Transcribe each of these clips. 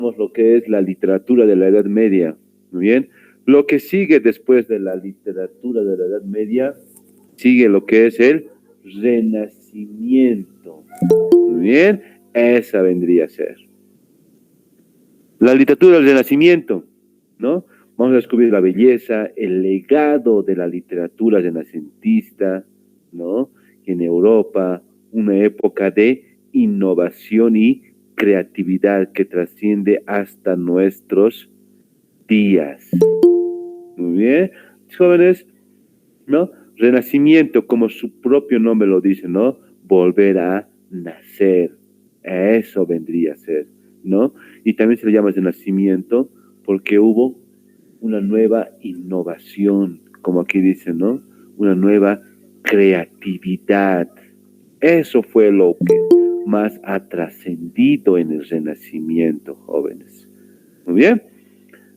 lo que es la literatura de la Edad Media. Muy bien. Lo que sigue después de la literatura de la Edad Media, sigue lo que es el Renacimiento. Muy bien. Esa vendría a ser. La literatura del Renacimiento, ¿no? Vamos a descubrir la belleza, el legado de la literatura renacentista, ¿no? En Europa, una época de innovación y creatividad que trasciende hasta nuestros días. Muy bien, jóvenes, ¿no? Renacimiento, como su propio nombre lo dice, ¿no? Volver a nacer. Eso vendría a ser, ¿no? Y también se le llama renacimiento porque hubo una nueva innovación, como aquí dice, ¿no? Una nueva creatividad. Eso fue lo que más ha trascendido en el Renacimiento, jóvenes. Muy bien,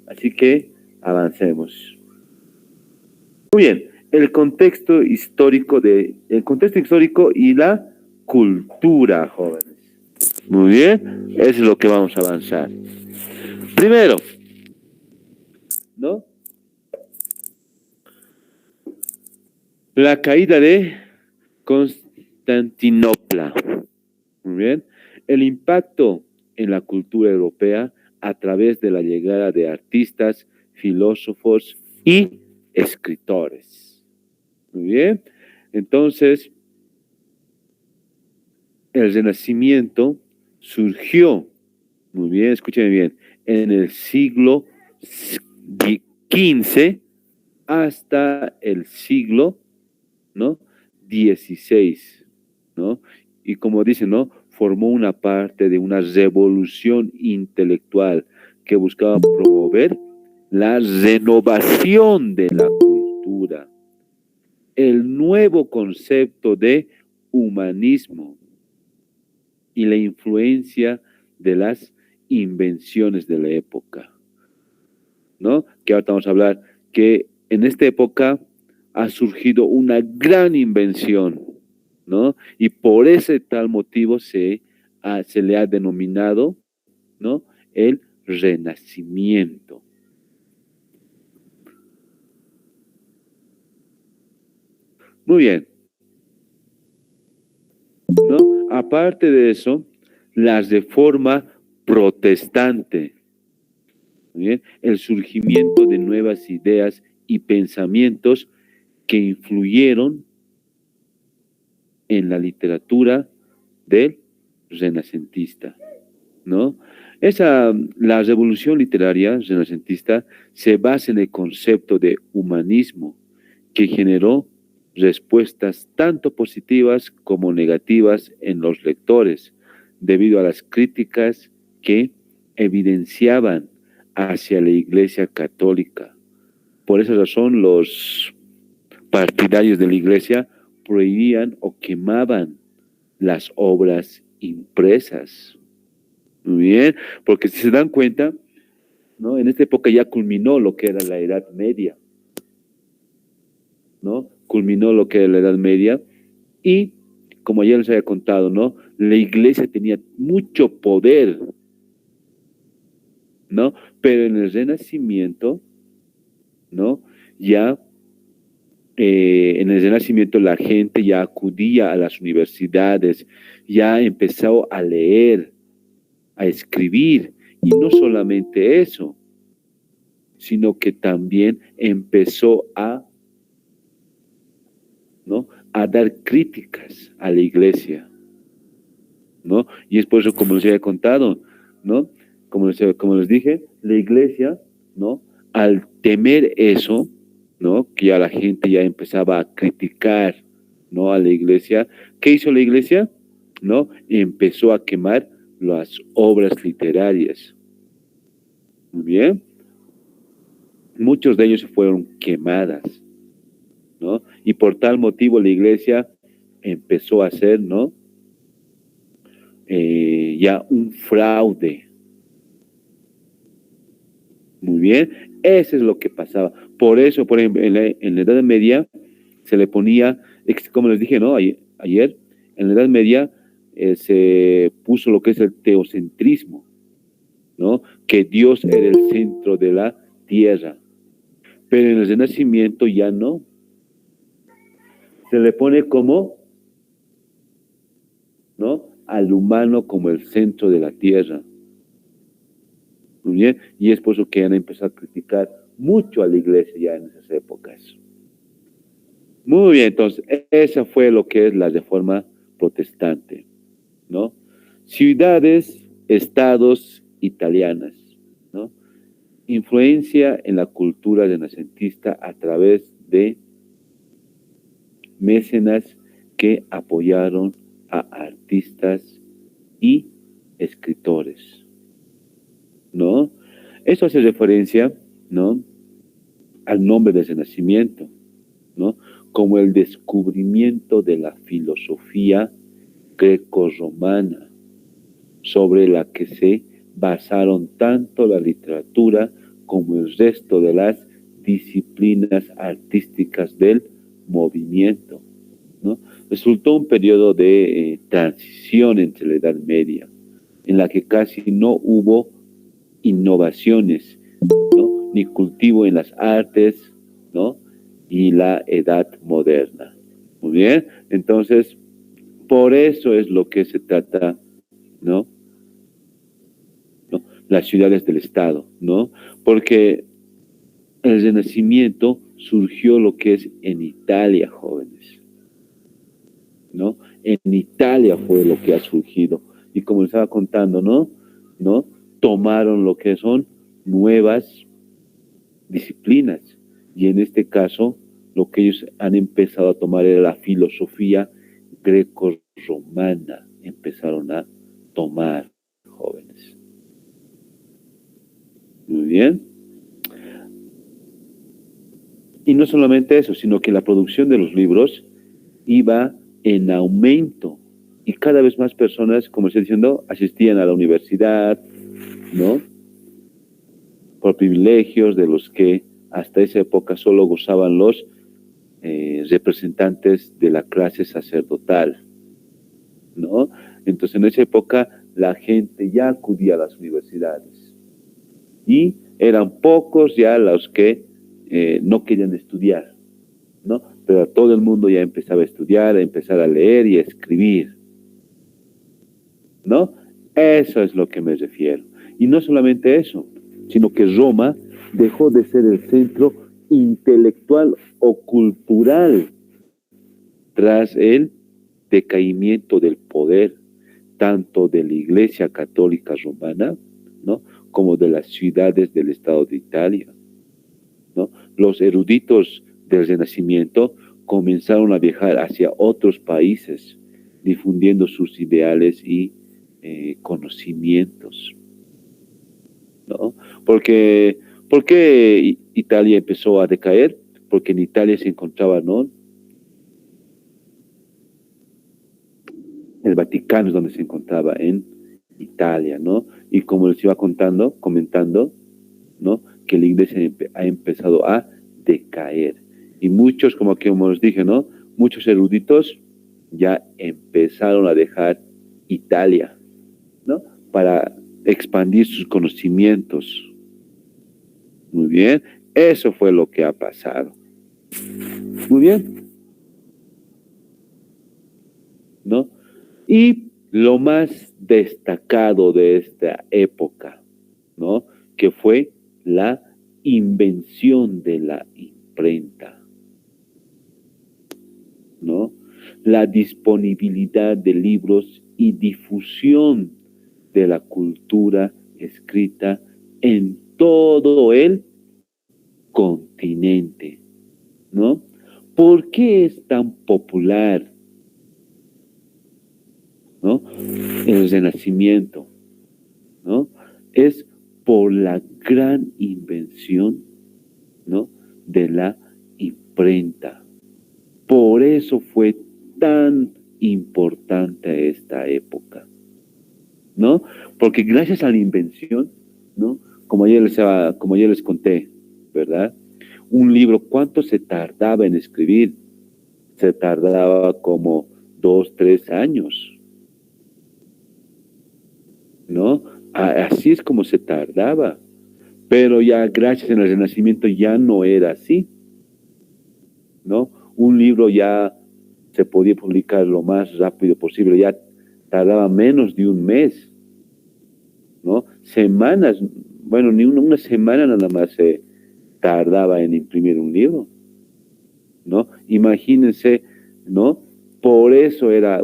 así que avancemos. Muy bien, el contexto histórico y la cultura, jóvenes. Muy bien, eso es lo que vamos a avanzar. Primero, ¿no? La caída de Constantinopla. Muy bien. El impacto en la cultura europea a través de la llegada de artistas, filósofos y escritores. Muy bien. Entonces, el Renacimiento surgió, muy bien, escúchenme bien, en el siglo XV hasta el siglo, ¿no? XVI, ¿no? Y como dicen, ¿no? Formó una parte de una revolución intelectual que buscaba promover la renovación de la cultura, el nuevo concepto de humanismo y la influencia de las invenciones de la época, ¿no? Que ahorita vamos a hablar que en esta época ha surgido una gran invención, ¿no? Y por ese tal motivo se le ha denominado, ¿no? El Renacimiento. Muy bien, ¿no? Aparte de eso, la reforma protestante, muy bien, el surgimiento de nuevas ideas y pensamientos que influyeron en la literatura del renacentista, ¿no? La revolución literaria renacentista se basa en el concepto de humanismo que generó respuestas tanto positivas como negativas en los lectores, debido a las críticas que evidenciaban hacia la Iglesia Católica. Por esa razón, los partidarios de la Iglesia prohibían o quemaban las obras impresas. Muy bien, porque si se dan cuenta, ¿no? En esta época ya culminó lo que era la Edad Media, ¿no? Culminó lo que era la Edad Media y, como ya les había contado, ¿no? La Iglesia tenía mucho poder, ¿no? Pero en el Renacimiento, ¿no? Ya en el Renacimiento la gente ya acudía a las universidades, ya empezó a leer, a escribir, y no solamente eso, sino que también empezó ¿no? a dar críticas a la iglesia, ¿no? Y es por eso, como les había contado, ¿no? Como les dije, la iglesia, ¿no? Al temer eso, ¿no? Que ya la gente ya empezaba a criticar, ¿no? A la iglesia. ¿Qué hizo la iglesia? ¿No? Empezó a quemar las obras literarias. Muy bien. Muchos de ellos fueron quemadas, ¿no? Y por tal motivo la iglesia empezó a hacer, ¿no? Ya un fraude. Muy bien, eso es lo que pasaba. Por eso, por ejemplo, en la Edad Media se le ponía, como les dije, ¿no? Ayer en la Edad Media se puso lo que es el teocentrismo, ¿no? Que Dios era el centro de la tierra. Pero en el Renacimiento ya no. Se le pone como, ¿no? Al humano como el centro de la tierra. Muy bien. Y es por eso que han empezado a criticar mucho a la iglesia ya en esas épocas. Muy bien, entonces, esa fue lo que es la reforma protestante, ¿no? Ciudades, estados italianas, ¿no? Influencia en la cultura renacentista a través de mecenas que apoyaron a artistas y escritores, ¿no? Eso hace referencia, ¿no? Al nombre de ese nacimiento, ¿no? Como el descubrimiento de la filosofía grecorromana, sobre la que se basaron tanto la literatura como el resto de las disciplinas artísticas del movimiento, ¿no? Resultó un periodo de transición entre la Edad Media, en la que casi no hubo innovaciones, ¿no? Ni cultivo en las artes, ¿no? Y la Edad Moderna. Muy bien, entonces, por eso es lo que se trata, ¿no? ¿No? Las ciudades del Estado, ¿no? Porque el Renacimiento surgió lo que es en Italia, jóvenes, ¿no? En Italia fue lo que ha surgido. Y como les estaba contando, ¿no? ¿No? Tomaron lo que son nuevas disciplinas. Y en este caso, lo que ellos han empezado a tomar era la filosofía greco-romana. Empezaron a tomar, jóvenes. Muy bien. Y no solamente eso, sino que la producción de los libros iba en aumento. Y cada vez más personas, como estoy diciendo, asistían a la universidad, ¿no? Por privilegios de los que hasta esa época solo gozaban los representantes de la clase sacerdotal, ¿no? Entonces en esa época la gente ya acudía a las universidades y eran pocos ya los que no querían estudiar, ¿no? Pero todo el mundo ya empezaba a estudiar, a empezar a leer y a escribir, ¿no? Eso es lo que me refiero. Y no solamente eso, sino que Roma dejó de ser el centro intelectual o cultural tras el decaimiento del poder, tanto de la Iglesia Católica Romana, ¿no? Como de las ciudades del Estado de Italia, ¿no? Los eruditos del Renacimiento comenzaron a viajar hacia otros países, difundiendo sus ideales y conocimientos, ¿no? Porque, ¿por qué Italia empezó a decaer? Porque en Italia se encontraba, ¿no? El Vaticano es donde se encontraba en Italia, ¿no? Y como les iba comentando, ¿no? Que la iglesia ha empezado a decaer. Y muchos, como les dije, ¿no? Muchos eruditos ya empezaron a dejar Italia, ¿no? Para expandir sus conocimientos. Muy bien, eso fue lo que ha pasado. Muy bien, ¿no? Y lo más destacado de esta época, ¿no? Que fue la invención de la imprenta, ¿no? La disponibilidad de libros y difusión de la cultura escrita en todo el continente, ¿no? ¿Por qué es tan popular, ¿no? El Renacimiento, ¿no? Es por la gran invención, ¿no? De la imprenta. Por eso fue tan importante esta época, ¿no? Porque gracias a la invención, ¿no? Como ayer les conté, ¿verdad? Un libro, ¿cuánto se tardaba en escribir? Se tardaba como 2, 3 años, ¿no? Así es como se tardaba. Pero ya gracias al Renacimiento ya no era así, ¿no? Un libro ya se podía publicar lo más rápido posible, ya tardaba menos de un mes, ¿no? Semanas, bueno, ni una semana nada más se tardaba en imprimir un libro, ¿no? Imagínense, ¿no? Por eso era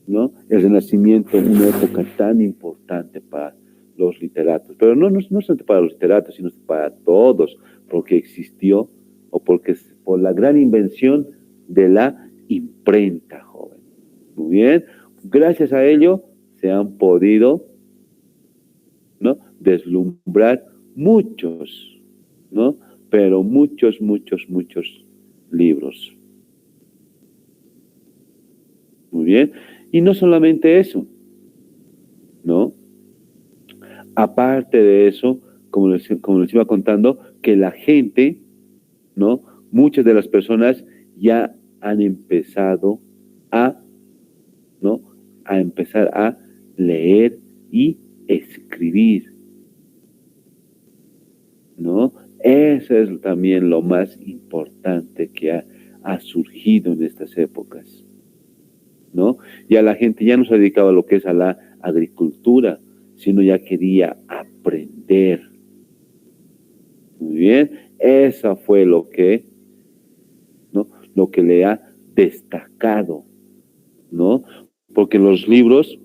¿no? El Renacimiento, una época tan importante para los literatos, pero no solamente para los literatos, sino para todos, porque existió o porque por la gran invención de la imprenta, joven. Muy bien, gracias a ello se han podido, ¿no? Deslumbrar muchos, ¿no? Pero muchos libros. Muy bien. Y no solamente eso, ¿no? Aparte de eso, como les iba contando, que la gente, ¿no? Muchas de las personas ya han empezado a, ¿no? A empezar a leer y escribir, ¿no? Eso es también lo más importante que ha surgido en estas épocas, ¿no? Ya la gente ya no se dedicaba a lo que es a la agricultura, sino ya quería aprender. Muy bien, eso fue lo que, ¿no? Lo que le ha destacado, ¿no? Porque los libros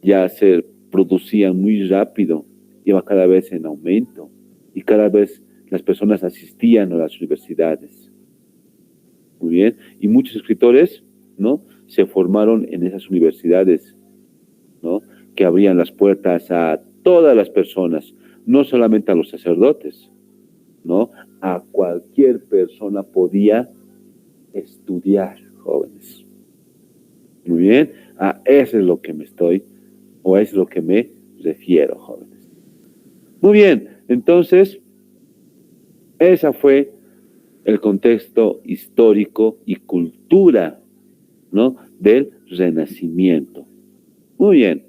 ya se producían muy rápido, iba cada vez en aumento y cada vez las personas asistían a las universidades. Muy bien, y muchos escritores, ¿no? Se formaron en esas universidades, ¿no? Que abrían las puertas a todas las personas, no solamente a los sacerdotes, ¿no? A cualquier persona podía estudiar, jóvenes. Muy bien, a eso es lo que es lo que me refiero, jóvenes. Muy bien, entonces, ese fue el contexto histórico y cultura, ¿no? Del Renacimiento. Muy bien.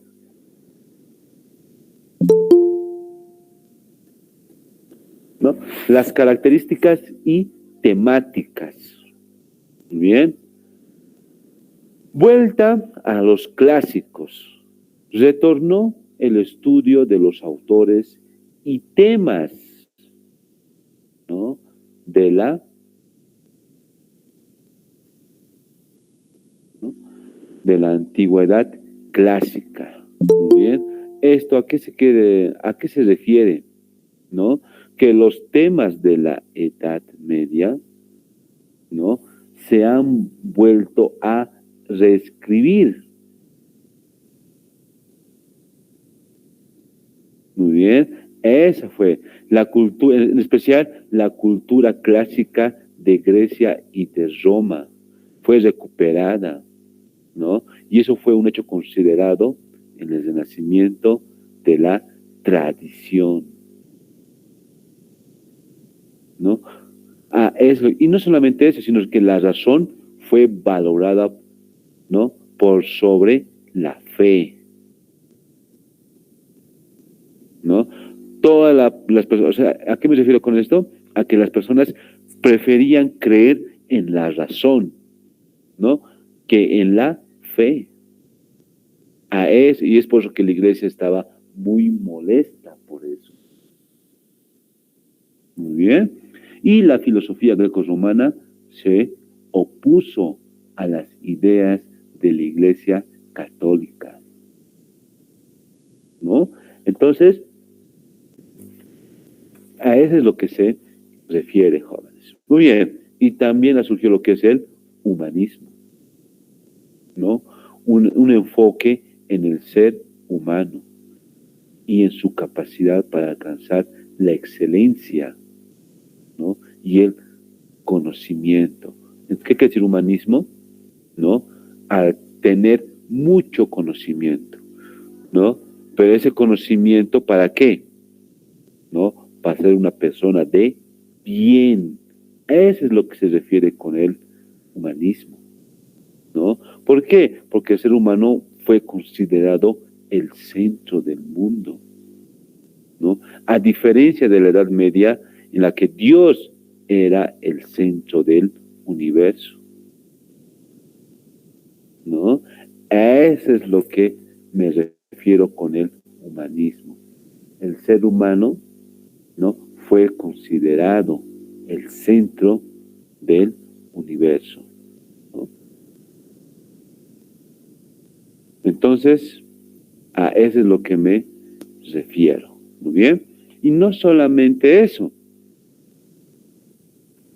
¿No? Las características y temáticas. Muy bien. Vuelta a los clásicos. Retornó el estudio de los autores y temas, ¿no? de la, ¿no? de la antigüedad clásica. Muy bien. ¿Esto a qué se refiere? ¿No? Que los temas de la Edad Media, ¿no? Se han vuelto a reescribir. Muy bien, esa fue la cultura, en especial la cultura clásica de Grecia y de Roma, fue recuperada, ¿no? Y eso fue un hecho considerado en el renacimiento de la tradición, ¿no? Eso, y no solamente eso, sino que la razón fue valorada, ¿no? Por sobre la fe, ¿no? Las personas, o sea, ¿a qué me refiero con esto? A que las personas preferían creer en la razón, ¿no? Que en la fe. Y es por eso que la iglesia estaba muy molesta por eso. Muy bien. Y la filosofía greco-romana se opuso a las ideas de la iglesia católica, ¿no? Entonces, a eso es lo que se refiere, jóvenes. Muy bien. Y también surgió lo que es el humanismo, ¿no? Un enfoque en el ser humano y en su capacidad para alcanzar la excelencia, ¿no? Y el conocimiento. ¿Qué quiere decir humanismo? ¿No? Al tener mucho conocimiento, ¿no? Pero ese conocimiento, ¿para qué? ¿No? Para ser una persona de bien. Eso es lo que se refiere con el humanismo, ¿no? ¿Por qué? Porque el ser humano fue considerado el centro del mundo, ¿no? A diferencia de la Edad Media, en la que Dios era el centro del universo, ¿no? A eso es lo que me refiero con el humanismo. El ser humano, ¿no?, fue considerado el centro del universo, ¿no? Entonces, a eso es lo que me refiero. Muy bien. Y no solamente eso,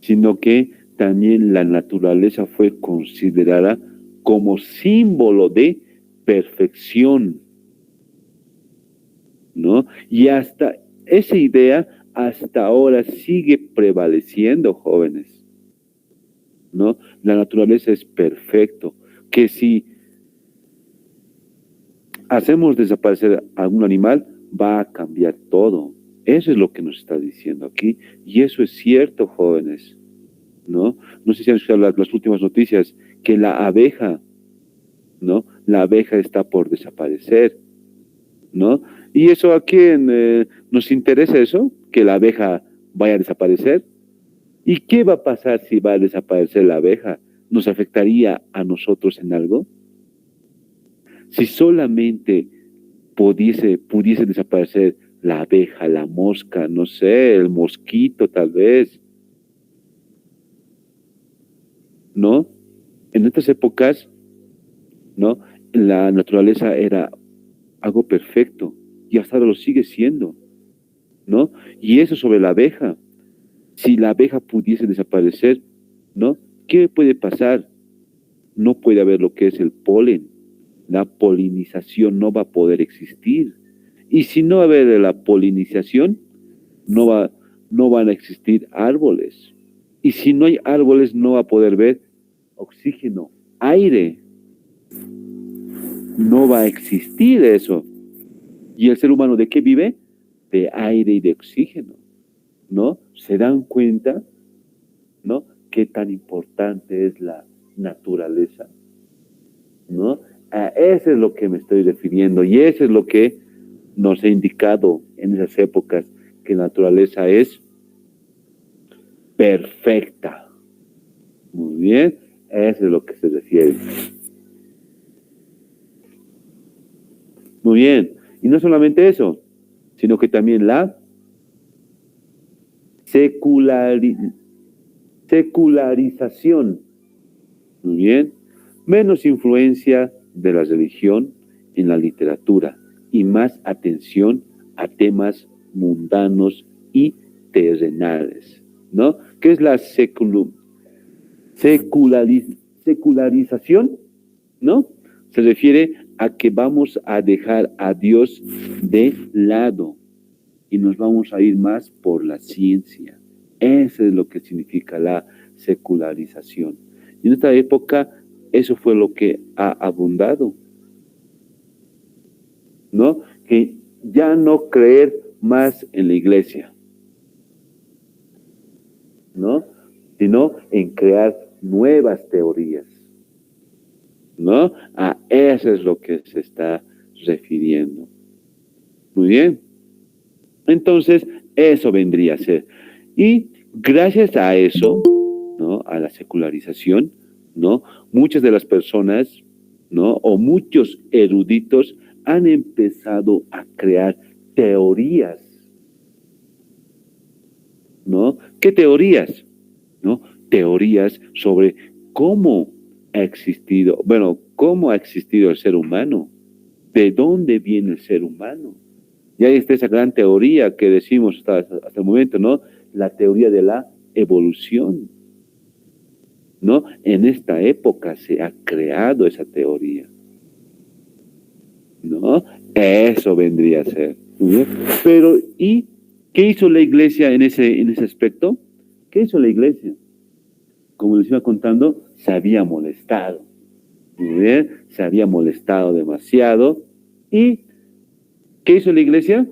sino que también la naturaleza fue considerada como símbolo de perfección, ¿no? Y hasta esa idea hasta ahora sigue prevaleciendo, jóvenes, ¿no? La naturaleza es perfecto, que si hacemos desaparecer algún animal, va a cambiar todo. Eso es lo que nos está diciendo aquí. Y eso es cierto, jóvenes, ¿no? No sé si han escuchado las últimas noticias, que la abeja, ¿no? La abeja está por desaparecer, ¿no? ¿Y eso a quién nos interesa eso? Que la abeja vaya a desaparecer. ¿Y qué va a pasar si va a desaparecer la abeja? ¿Nos afectaría a nosotros en algo? Si solamente pudiese desaparecer la abeja, la mosca, no sé, el mosquito tal vez, ¿no? En estas épocas, ¿no?, la naturaleza era algo perfecto y hasta ahora lo sigue siendo, ¿no? Y eso sobre la abeja. Si la abeja pudiese desaparecer, ¿no?, ¿qué puede pasar? No puede haber lo que es el polen. La polinización no va a poder existir. Y si no va a haber la polinización, no van a existir árboles. Y si no hay árboles, no va a poder haber oxígeno, aire. No va a existir eso. ¿Y el ser humano de qué vive? De aire y de oxígeno, ¿no? ¿Se dan cuenta, no?, qué tan importante es la naturaleza, ¿no? A eso es lo que me estoy refiriendo y eso es lo que nos ha indicado en esas épocas, que la naturaleza es perfecta. Muy bien, eso es lo que se refiere. Muy bien, y no solamente eso, sino que también la secularización. Muy bien, menos influencia de la religión en la literatura y más atención a temas mundanos y terrenales, ¿no? ¿Qué es la secularización? ¿No? Se refiere a que vamos a dejar a Dios de lado y nos vamos a ir más por la ciencia. Eso es lo que significa la secularización. Y en esta época eso fue lo que ha abundado, ¿no? Que ya no creer más en la iglesia, ¿no?, sino en crear nuevas teorías, ¿no? A eso es lo que se está refiriendo. Muy bien. Entonces, eso vendría a ser. Y gracias a eso, ¿no?, a la secularización, ¿no?, muchas de las personas, ¿no?, o muchos eruditos han empezado a crear teorías, ¿no? ¿Qué teorías? ¿No? Teorías sobre cómo ha existido, bueno, cómo ha existido el ser humano, de dónde viene el ser humano. Y ahí está esa gran teoría que decimos hasta el momento, ¿no? La teoría de la evolución, ¿no? En esta época se ha creado esa teoría, ¿no? Eso vendría a ser. ¿Sí? Pero, ¿y qué hizo la iglesia en ese aspecto? ¿Qué hizo la iglesia? Como les iba contando, se había molestado. Muy bien, se había molestado demasiado. ¿Y qué hizo la iglesia?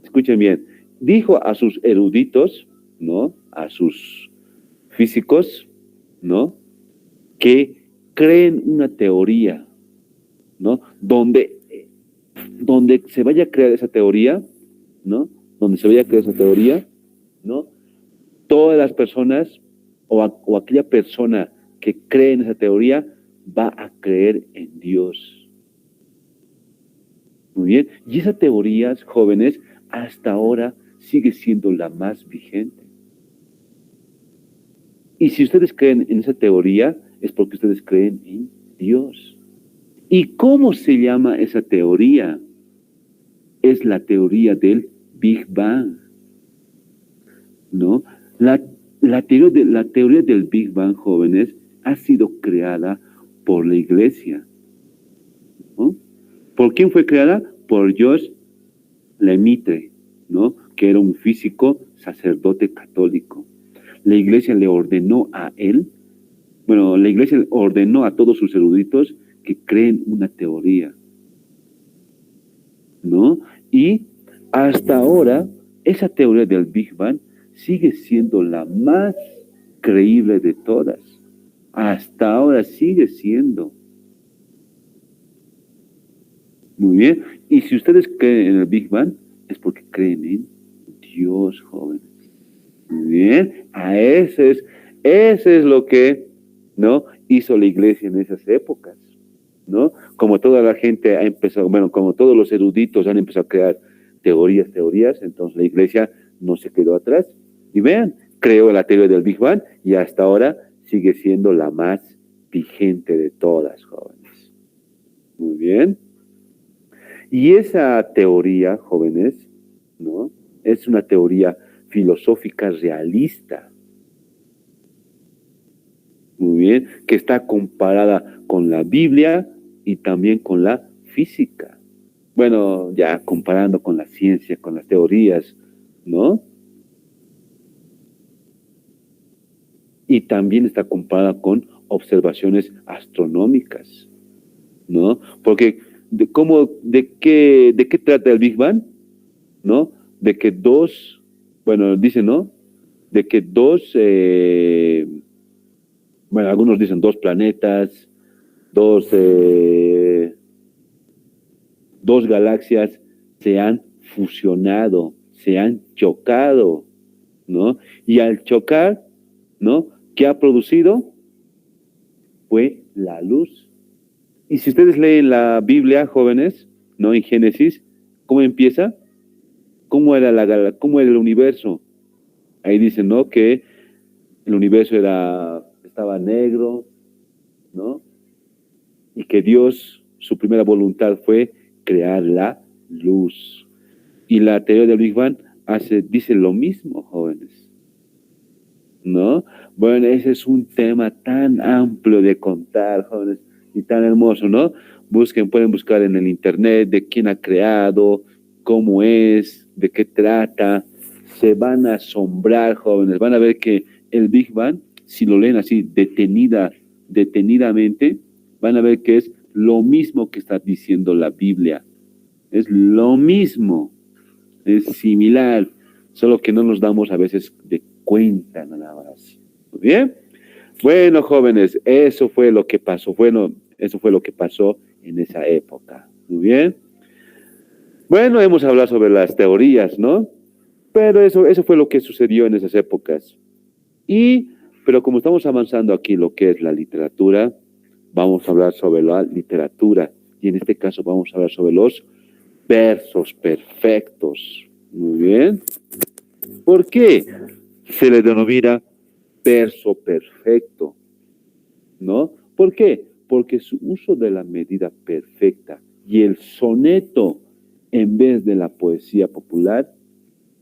Escuchen bien, dijo a sus eruditos, ¿no?, a sus físicos, ¿no?, que creen una teoría, ¿no?, donde donde se vaya a crear esa teoría, ¿no? Donde se vaya a crear esa teoría, ¿no? Todas las personas o aquella persona que cree en esa teoría va a creer en Dios. Muy bien. Y esa teoría, jóvenes, hasta ahora sigue siendo la más vigente. Y si ustedes creen en esa teoría, es porque ustedes creen en Dios. ¿Y cómo se llama esa teoría? Es la teoría del Big Bang, ¿no? La teoría del Big Bang, jóvenes, ha sido creada por la iglesia, ¿no? ¿Por quién fue creada? Por George Lemaitre, ¿no? Que era un físico sacerdote católico. La iglesia le ordenó a él, bueno, la iglesia ordenó a todos sus eruditos que creen una teoría, ¿no? Y hasta ahora, esa teoría del Big Bang sigue siendo la más creíble de todas. Hasta ahora sigue siendo. Muy bien. Y si ustedes creen en el Big Bang, es porque creen en Dios, jóvenes. Muy bien. Ese es lo que, ¿no? Hizo la iglesia en esas épocas, ¿no? Como toda la gente ha empezado, bueno, como todos los eruditos han empezado a crear teorías, entonces la iglesia no se quedó atrás. Y vean, creó la teoría del Big Bang y hasta ahora sigue siendo la más vigente de todas, jóvenes. Muy bien. Y esa teoría, jóvenes, ¿no? Es una teoría filosófica realista. Muy bien, que está comparada con la Biblia y también con la física. Bueno, ya comparando con la ciencia, con las teorías, ¿no? Y también está comparada con observaciones astronómicas, ¿no? Porque, ¿de qué trata el Big Bang? ¿No? De que bueno, dicen, ¿no? De que bueno, algunos dicen dos planetas, dos galaxias se han fusionado, se han chocado, ¿no? Y al chocar, ¿no? ¿Qué ha producido? Fue la luz. Y si ustedes leen la Biblia, jóvenes, ¿no? En Génesis, ¿cómo empieza? ¿Cómo era el universo? Ahí dicen, ¿no? Que el universo estaba negro, ¿no? Y que Dios, su primera voluntad fue crear la luz. Y la teoría del Big Bang dice lo mismo, jóvenes, ¿no? Bueno, ese es un tema tan amplio de contar, jóvenes, y tan hermoso, ¿no? Pueden buscar en el internet de quién ha creado, cómo es, de qué trata. Se van a asombrar, jóvenes, van a ver que el Big Bang, si lo leen así detenidamente, van a ver que es lo mismo que está diciendo la Biblia. Es lo mismo, es similar, solo que no nos damos a veces de cuenta nada más. ¿Muy bien? Bueno, jóvenes, eso fue lo que pasó. Bueno, eso fue lo que pasó en esa época. Muy bien. Bueno, hemos hablado sobre las teorías, ¿no? Pero eso fue lo que sucedió en esas épocas. Pero como estamos avanzando aquí lo que es la literatura, vamos a hablar sobre la literatura. Y en este caso vamos a hablar sobre los versos perfectos. Muy bien. ¿Por qué se le denomina verso perfecto? ¿No? ¿Por qué? Porque su uso de la medida perfecta y el soneto en vez de la poesía popular,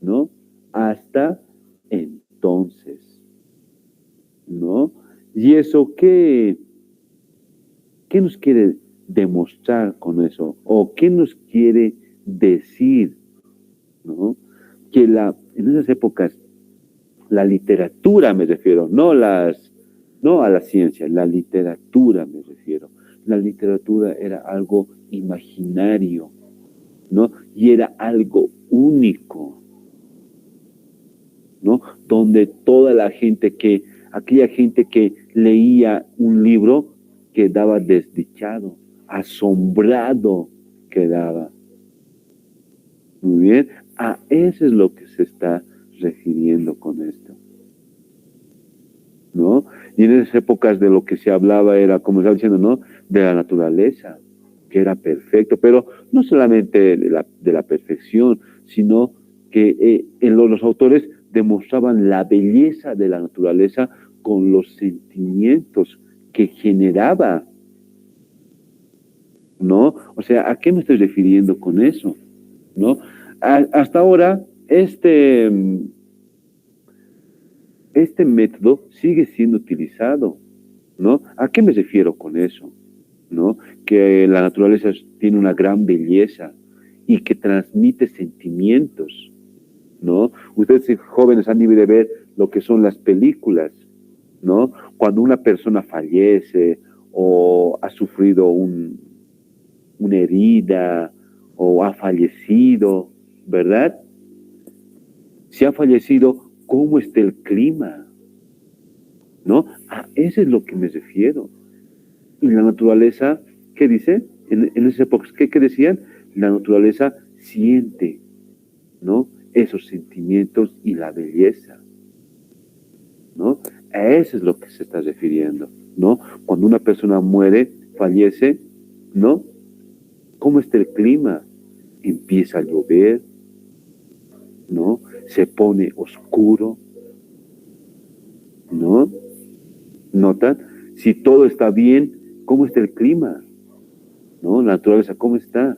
¿no? Hasta entonces, ¿no? ¿Y eso qué nos quiere demostrar con eso? ¿O qué nos quiere decir? ¿No? Que en esas épocas la literatura, me refiero, no a la ciencia, la literatura me refiero. La literatura era algo imaginario, ¿no? Y era algo único, ¿no? Donde aquella gente que leía un libro quedaba desdichado, asombrado quedaba, Muy bien. A eso es lo que se está refiriendo con esto, ¿no? Y en esas épocas de lo que se hablaba era, como estaba diciendo, ¿no? De la naturaleza, que era perfecto, pero no solamente de la perfección, sino que los autores demostraban la belleza de la naturaleza con los sentimientos que generaba, ¿no? O sea, ¿a qué me estoy refiriendo con eso? ¿No? Hasta ahora, este método sigue siendo utilizado, ¿no? ¿A qué me refiero con eso? ¿No? Que la naturaleza tiene una gran belleza y que transmite sentimientos, ¿no? Ustedes jóvenes han debido de ver lo que son las películas, ¿no? Cuando una persona fallece o ha sufrido una herida o ha fallecido, ¿verdad? Si ha fallecido, ¿cómo está el clima? ¿No? A eso es lo que me refiero. Y la naturaleza, ¿qué dice? En esas épocas, ¿qué decían? La naturaleza siente, ¿no? Esos sentimientos y la belleza, ¿no? A eso es lo que se está refiriendo, ¿no? Cuando una persona muere, fallece, ¿no? ¿Cómo está el clima? Empieza a llover, ¿no? Se pone oscuro, ¿no? ¿Notan? Si todo está bien, ¿cómo está el clima? ¿No? La naturaleza, ¿cómo está?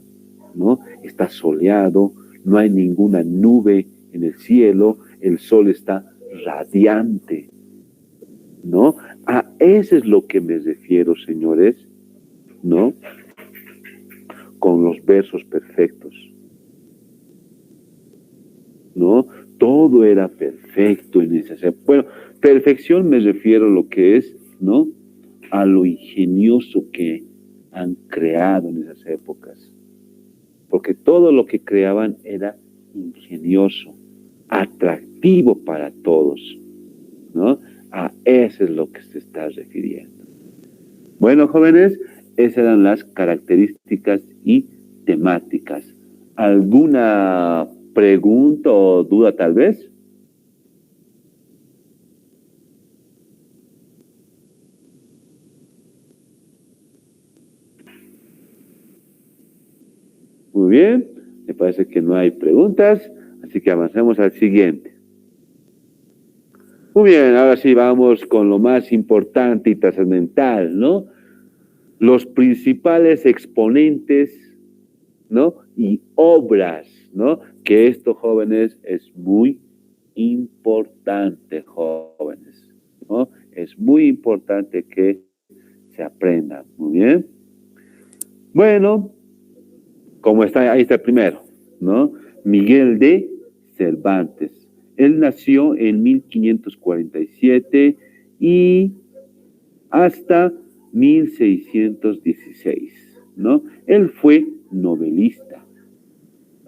¿No? Está soleado, no hay ninguna nube en el cielo, el sol está radiante, ¿no? A eso es lo que me refiero, señores, ¿no? Con los versos perfectos, ¿no? Todo era perfecto en esa época. Bueno, perfección me refiero a lo que es, ¿no? A lo ingenioso que han creado en esas épocas. Porque todo lo que creaban era ingenioso, atractivo para todos, ¿no? A eso es lo que se está refiriendo. Bueno, jóvenes, esas eran las características y temáticas. ¿Alguna pregunta o duda tal vez? Muy bien, me parece que no hay preguntas, así que avancemos al siguiente. Muy bien, ahora sí vamos con lo más importante y trascendental, ¿no? Los principales exponentes, ¿no? Y obras, ¿no? Que esto, jóvenes, es muy importante, jóvenes, ¿no? Es muy importante que se aprendan, muy bien. Bueno, como está, ahí está el primero, ¿no? Miguel de Cervantes. Él nació en 1547 y hasta 1616, ¿no? Él fue novelista,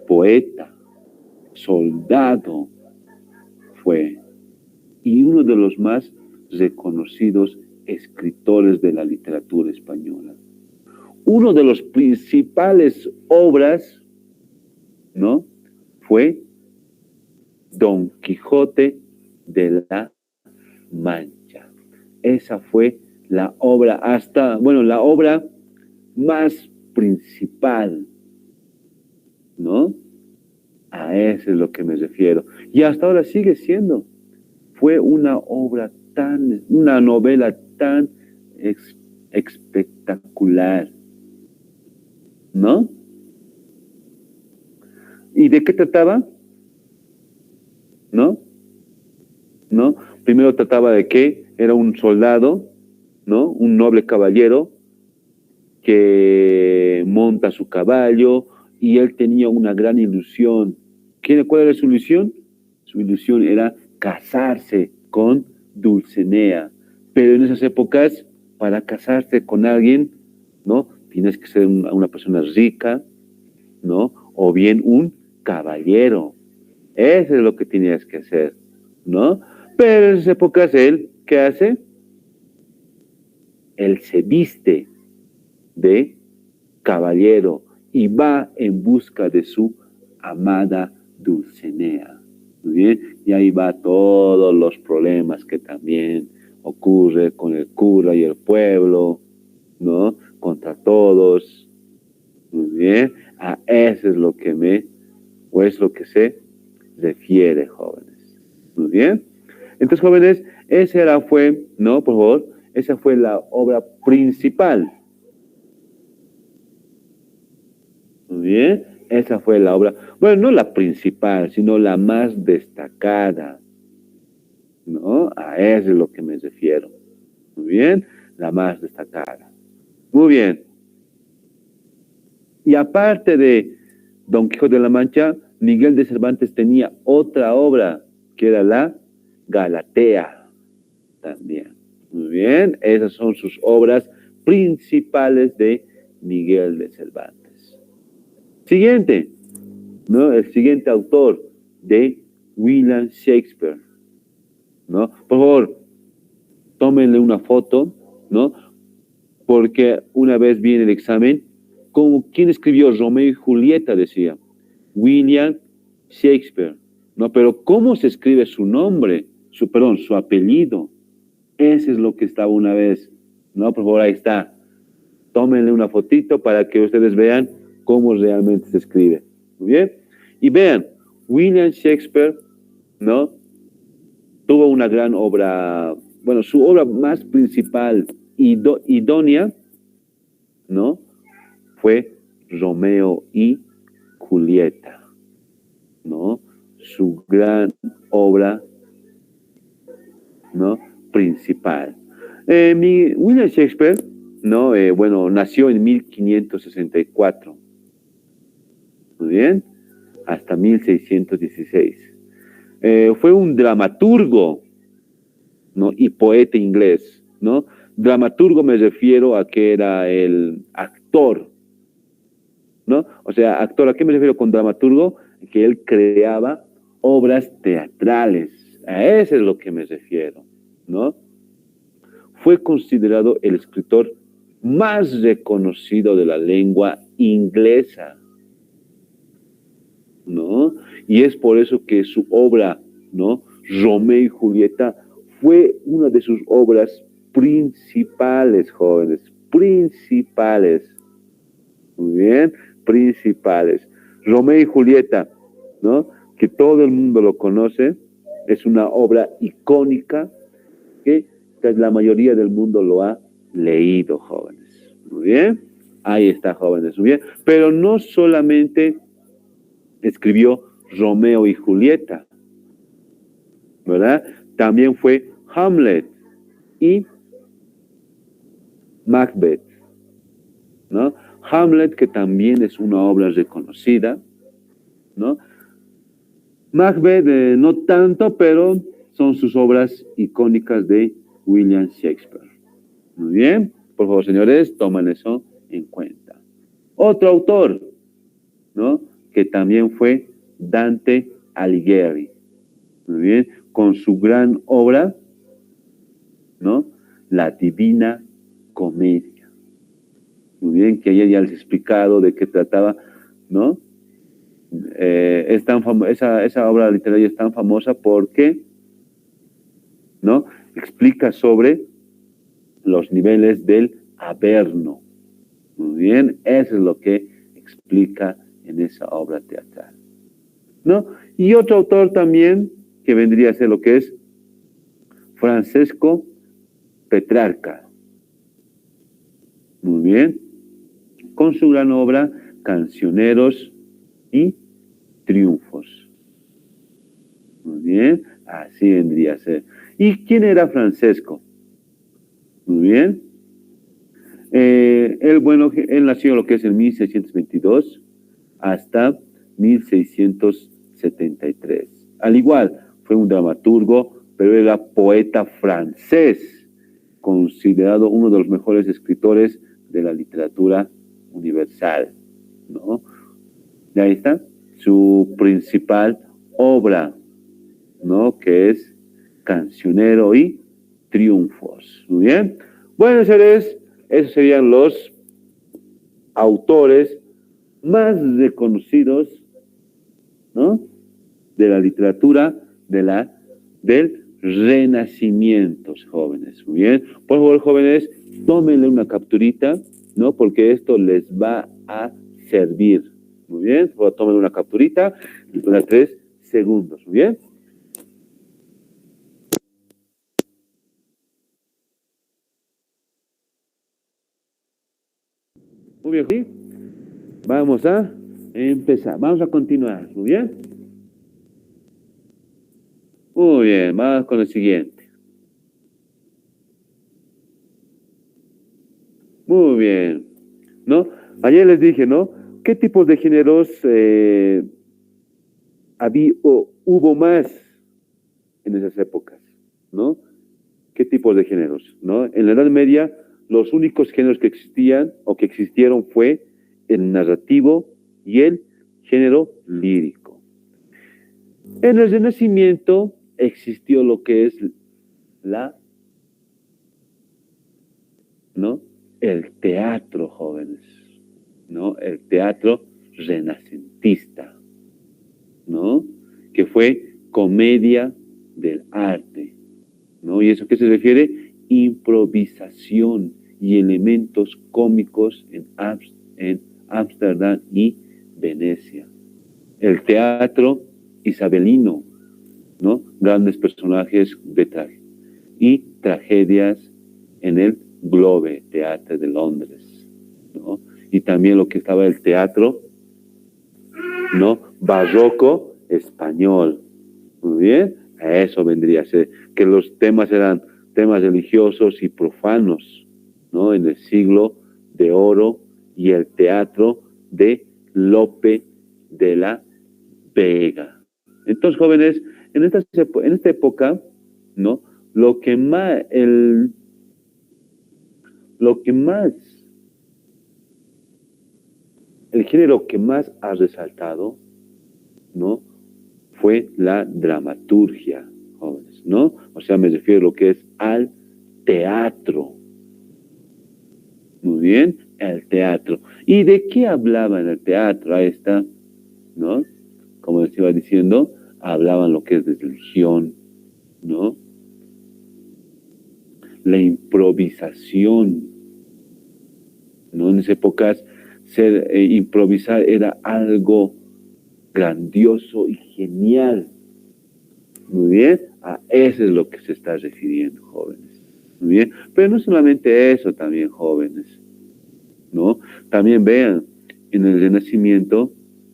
poeta, soldado, fue, y uno de los más reconocidos escritores de la literatura española. Uno de los principales obras, ¿no? Fue Don Quijote de la Mancha. Esa fue la obra la obra más principal, ¿no? A eso es lo que me refiero. Y hasta ahora sigue siendo. Fue una novela tan espectacular, ¿no? ¿Y de qué trataba? ¿No? ¿No? Primero trataba de que era un soldado, ¿no? Un noble caballero que monta su caballo y él tenía una gran ilusión. ¿Cuál era su ilusión? Su ilusión era casarse con Dulcinea. Pero en esas épocas, para casarse con alguien, ¿no? Tienes que ser una persona rica, ¿no? O bien un caballero. Eso es lo que tenías que hacer, ¿no? Pero en esas épocas él, ¿qué hace? Él se viste de caballero y va en busca de su amada Dulcinea. Muy bien, y ahí va todos los problemas que también ocurre con el cura y el pueblo, ¿no? Contra todos. Muy bien, a eso es lo que o es lo que se refiere, jóvenes. Muy bien. Entonces, jóvenes, fue, ¿no? Por favor, esa fue la obra principal. Muy bien, esa fue la obra, bueno, no la principal, sino la más destacada, ¿no? A eso es lo que me refiero. Muy bien, la más destacada. Muy bien. Y aparte de Don Quijote de la Mancha, Miguel de Cervantes tenía otra obra, que era la Galatea también. Muy bien, esas son sus obras principales de Miguel de Cervantes. Siguiente, ¿no? El siguiente autor de William Shakespeare, ¿no? Por favor, tómenle una foto, ¿no? Porque una vez vi en el examen, ¿quién escribió Romeo y Julieta? Decía, William Shakespeare, ¿no? Pero ¿cómo se escribe su nombre? Su apellido. Ese es lo que estaba una vez, ¿no? Por favor, ahí está. Tómenle una fotito para que ustedes vean cómo realmente se escribe. Muy bien. Y vean, William Shakespeare, ¿no? Tuvo una gran obra, bueno, su obra más principal, idónea, ¿no? Fue Romeo y Julieta, ¿no? Su gran obra, ¿no? Principal. William Shakespeare, ¿no? Bueno, nació en 1564. Muy bien, hasta 1616. Fue un dramaturgo, ¿no? Y poeta inglés, ¿no? Dramaturgo me refiero a que era el actor, ¿no? O sea, actor, ¿a qué me refiero con dramaturgo? Que él creaba obras teatrales. A eso es lo que me refiero, ¿no? Fue considerado el escritor más reconocido de la lengua inglesa, ¿no? Y es por eso que su obra, ¿no? Romeo y Julieta fue una de sus obras principales, jóvenes, principales. Muy bien, principales. Romeo y Julieta, ¿no? Que todo el mundo lo conoce, es una obra icónica que la mayoría del mundo lo ha leído, jóvenes. Muy bien, ahí está, jóvenes, muy bien. Pero no solamente escribió Romeo y Julieta, ¿verdad? También fue Hamlet y Macbeth, ¿no? Hamlet, que también es una obra reconocida, ¿no? Macbeth, no tanto, pero son sus obras icónicas de William Shakespeare. Muy bien, por favor, señores, toman eso en cuenta. Otro autor, ¿no? Que también fue Dante Alighieri. Muy bien, con su gran obra, ¿no? La Divina Comedia. Muy bien, que ayer ya les he explicado de qué trataba, ¿no? Esa obra literaria es tan famosa porque, ¿no? Explica sobre los niveles del Averno. Muy bien, eso es lo que explica en esa obra teatral, ¿no? Y otro autor también que vendría a ser lo que es Francesco Petrarca. Muy bien, con su gran obra Cancioneros y Triunfos. Muy bien, así vendría a ser. ¿Y quién era Francesco? Muy bien. Él nació lo que es en 1622 hasta 1673. Al igual, fue un dramaturgo, pero era poeta francés, considerado uno de los mejores escritores de la literatura universal, ¿no? Y ahí está su principal obra, ¿no? Que es Cancionero y Triunfos. Muy bien. Bueno, señores, esos serían los autores más reconocidos, ¿no? De la literatura del Renacimiento, jóvenes. Muy bien. Por favor, jóvenes, tómenle una capturita, ¿no? Porque esto les va a servir. Muy bien. Por favor, tómenle una capturita y dura 3 segundos. Muy bien. Muy bien, ¿sí? Vamos a empezar. Vamos a continuar. Muy bien. Muy bien. Vamos con el siguiente. Muy bien. ¿No? Ayer les dije, ¿no? ¿Qué tipos de géneros hubo más en esas épocas? ¿No? ¿Qué tipos de géneros? ¿No? En la Edad Media, los únicos géneros que existían o que existieron fue el narrativo y el género lírico. En el Renacimiento existió lo que es ¿no? El teatro, jóvenes, ¿no? El teatro renacentista, ¿no? Que fue comedia del arte, ¿no? ¿Y eso qué se refiere? Improvisación y elementos cómicos en Ámsterdam y Venecia. El teatro isabelino, ¿no? Grandes personajes de y tragedias en el Globe Theatre de Londres, ¿no? Y también lo que estaba el teatro, ¿no? Barroco español. Muy bien, a eso vendría a ser, que los temas eran temas religiosos y profanos, ¿no? En el siglo de oro y el teatro de Lope de la Vega. Entonces, jóvenes, en esta época, ¿no? Lo que más, el género que más ha resaltado, ¿no? Fue la dramaturgia, jóvenes, ¿no? O sea, me refiero a lo que es al teatro. Muy bien, el teatro. ¿Y de qué hablaba en el teatro? Ahí está, ¿no? Como les iba diciendo, hablaban lo que es de religión, ¿no? La improvisación, ¿no? En esas épocas, improvisar era algo grandioso y genial. Muy bien, a eso es lo que se está refiriendo, jóvenes. Muy bien, pero no solamente eso también, jóvenes, ¿no? También vean, en el Renacimiento,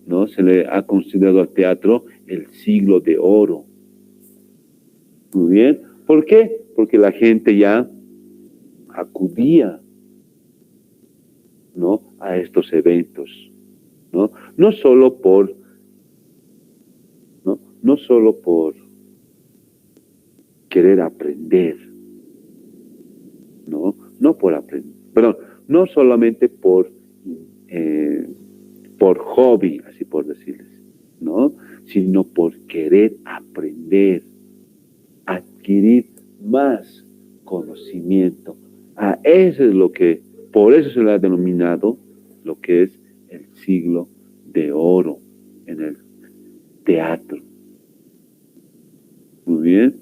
¿no? Se le ha considerado al teatro el siglo de oro. Muy bien, ¿por qué? Porque la gente ya acudía, ¿no? A estos eventos, ¿no? No solo por, no solo por querer aprender, ¿no? No por aprender, perdón, no solamente por hobby, así por decirles, ¿no? Sino por querer aprender, adquirir más conocimiento. Eso es lo que, por eso se le ha denominado lo que es el siglo de oro en el teatro. Muy bien.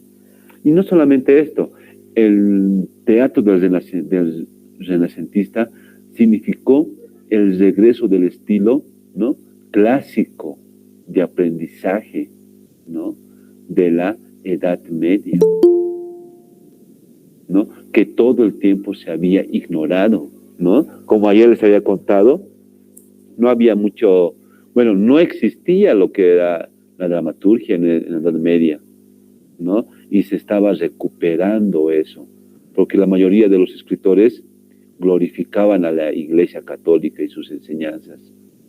Y no solamente esto, el teatro del renacentista significó el regreso del estilo, ¿no? Clásico de aprendizaje, ¿no? De la Edad Media, ¿no? Que todo el tiempo se había ignorado, ¿no? Como ayer les había contado, no había mucho, bueno, no existía lo que era la dramaturgia en la Edad Media, ¿no? Y se estaba recuperando eso, porque la mayoría de los escritores glorificaban a la Iglesia Católica y sus enseñanzas,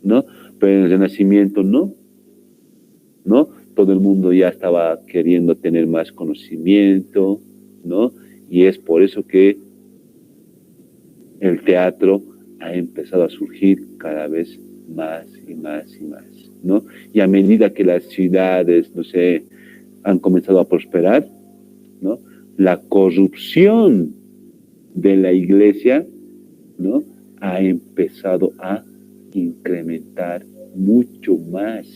¿no? Pero en el Renacimiento no, ¿no? Todo el mundo ya estaba queriendo tener más conocimiento, ¿no? Y es por eso que el teatro ha empezado a surgir cada vez más y más y más, ¿no? Y a medida que las ciudades, no sé, han comenzado a prosperar, ¿no? La corrupción de la iglesia, ¿no? Ha empezado a incrementar mucho más,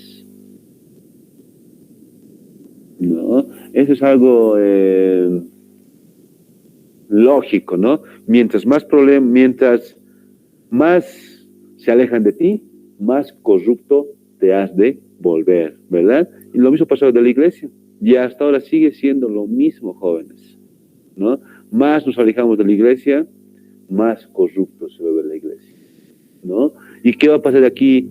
¿no? Eso es algo lógico, ¿no? Mientras más problemas, mientras más se alejan de ti, más corrupto te has de volver, ¿verdad? Y lo mismo pasó de la iglesia. Y hasta ahora sigue siendo lo mismo, jóvenes, ¿no? Más nos alejamos de la iglesia, más corrupto se vuelve la iglesia, ¿no? ¿Y qué va a pasar de aquí,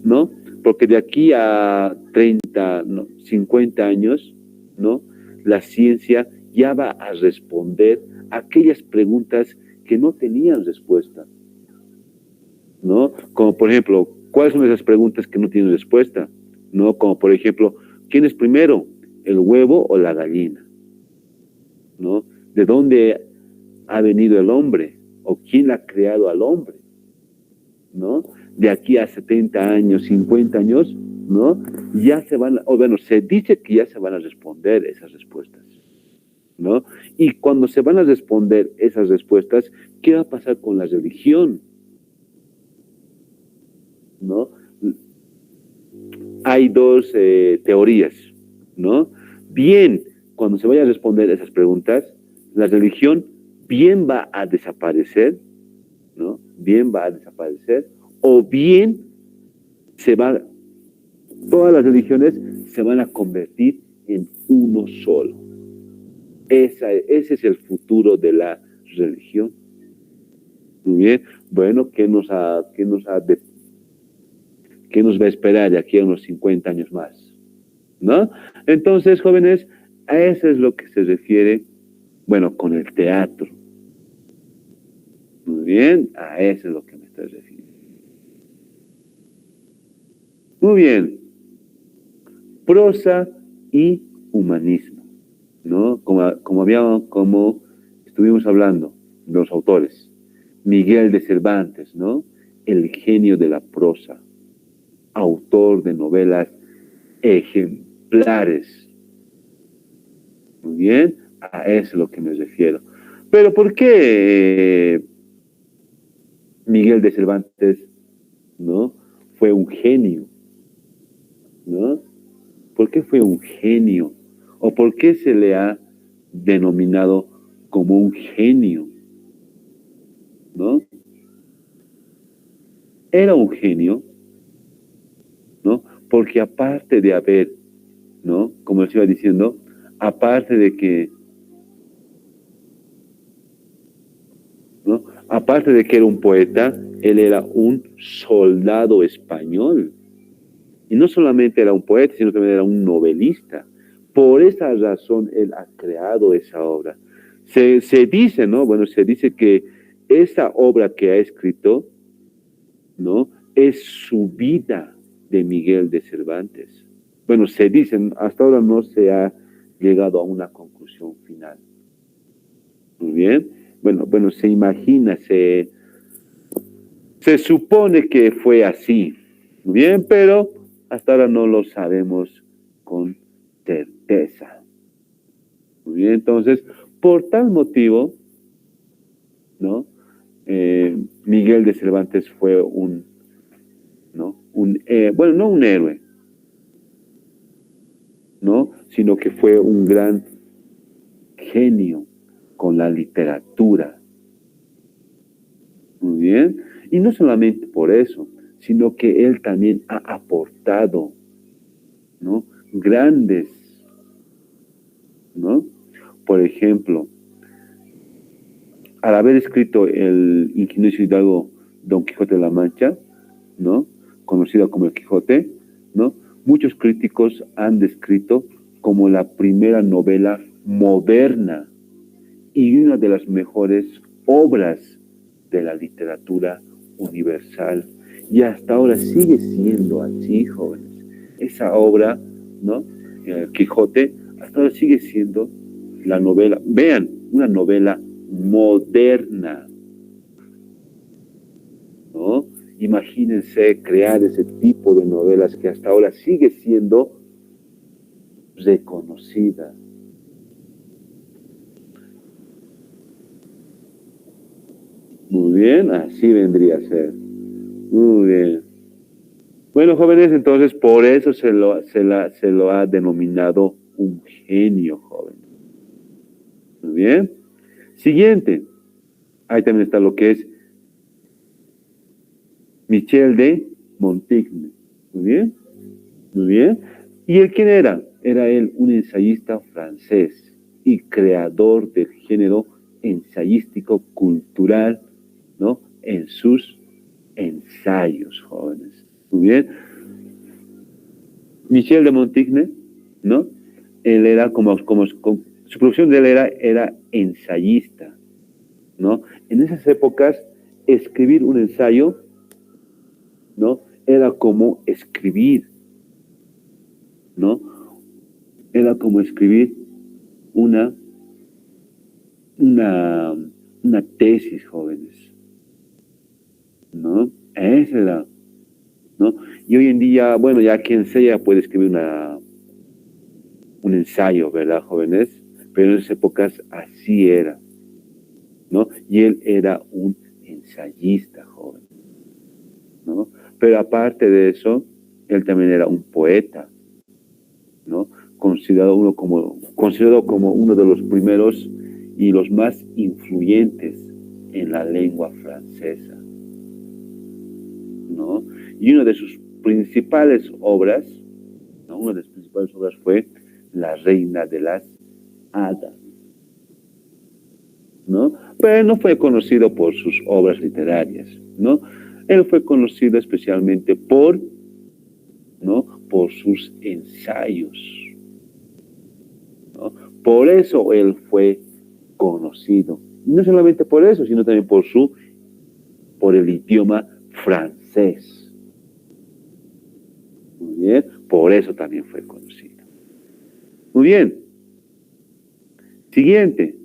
no? Porque de aquí a 30, no, 50 años, ¿no? La ciencia ya va a responder a aquellas preguntas que no tenían respuesta, ¿no? Como por ejemplo, ¿cuáles son esas preguntas que no tienen respuesta? ¿No? Como por ejemplo, ¿quién es primero, el huevo o la gallina? ¿No? ¿De dónde ha venido el hombre? ¿O quién ha creado al hombre? ¿No? De aquí a 70 años, 50 años, ¿no? Ya se van, o bueno, se dice que ya se van a responder esas respuestas, ¿no? Y cuando se van a responder esas respuestas, ¿qué va a pasar con la religión? ¿No? Hay dos teorías, ¿no? Bien, cuando se vayan a responder esas preguntas, la religión bien va a desaparecer, ¿no? Bien va a desaparecer, o bien se va, todas las religiones se van a convertir en uno solo. Ese es el futuro de la religión. Muy bien, bueno, ¿qué nos va a esperar de aquí a unos 50 años más? ¿No? Entonces, jóvenes, a eso es lo que se refiere, bueno, con el teatro. Muy bien, a eso es lo que me estoy refiriendo. Muy bien, prosa y humanismo, ¿no? Como estuvimos hablando, los autores. Miguel de Cervantes, ¿no? El genio de la prosa, autor de novelas ejemplares. Muy bien, a eso es lo que me refiero. Pero ¿por qué Miguel de Cervantes, ¿no? Fue un genio, ¿no? ¿Por qué fue un genio? ¿O por qué se le ha denominado como un genio? ¿No? Era un genio, ¿no? Porque aparte de haber, ¿no? Como les iba diciendo, aparte de que, ¿no? Aparte de que era un poeta, él era un soldado español. Y no solamente era un poeta, sino también era un novelista. Por esa razón él ha creado esa obra. Se dice, ¿no? Bueno, se dice que esa obra que ha escrito, ¿no? Es su vida de Miguel de Cervantes. Bueno, se dicen, hasta ahora no se ha llegado a una conclusión final. Muy bien. Bueno, se imagina, se supone que fue así. Muy bien, pero hasta ahora no lo sabemos con certeza. Muy bien, entonces, por tal motivo, ¿no? Miguel de Cervantes fue ¿no? Bueno, no un héroe, ¿no? Sino que fue un gran genio con la literatura. Muy bien. Y no solamente por eso, sino que él también ha aportado, ¿no? Grandes, ¿no? Por ejemplo, al haber escrito el ingenioso hidalgo Don Quijote de la Mancha, ¿no? Conocido como el Quijote, ¿no? Muchos críticos han descrito como la primera novela moderna y una de las mejores obras de la literatura universal. Y hasta ahora sigue siendo así, jóvenes. Esa obra, ¿no? El Quijote, hasta ahora sigue siendo la novela, vean, una novela moderna, ¿no? Imagínense crear ese tipo de novelas que hasta ahora sigue siendo reconocida. Muy bien, así vendría a ser. Muy bien. Bueno, jóvenes, entonces por eso se lo ha denominado un genio, joven. Muy bien. Siguiente. Ahí también está lo que es Michel de Montaigne. Muy bien. Muy bien. ¿Y él quién era? Era él un ensayista francés y creador del género ensayístico cultural, ¿no? En sus ensayos, jóvenes. Muy bien. Michel de Montaigne, ¿no? Él era su profesión de él era ensayista, ¿no? En esas épocas, escribir un ensayo, ¿no? Era como escribir, ¿no? Era como escribir una, una, una tesis, jóvenes, ¿no? Esa era, ¿no? Y hoy en día, bueno, ya quien sea puede escribir un ensayo, ¿verdad, jóvenes? Pero en esas épocas así era, ¿no? Y él era un ensayista, joven, ¿no? Pero aparte de eso, él también era un poeta, ¿no? Considerado como uno de los primeros y los más influyentes en la lengua francesa, ¿no? Y una de sus principales obras, ¿no? Una de sus principales obras fue La Reina de las Hadas, ¿no? Pero él no fue conocido por sus obras literarias, ¿no? Él fue conocido especialmente ¿no? Por sus ensayos, ¿no? Por eso él fue conocido. Y no solamente por eso, sino también por el idioma francés. Muy bien, por eso también fue conocido. Muy bien. Siguiente,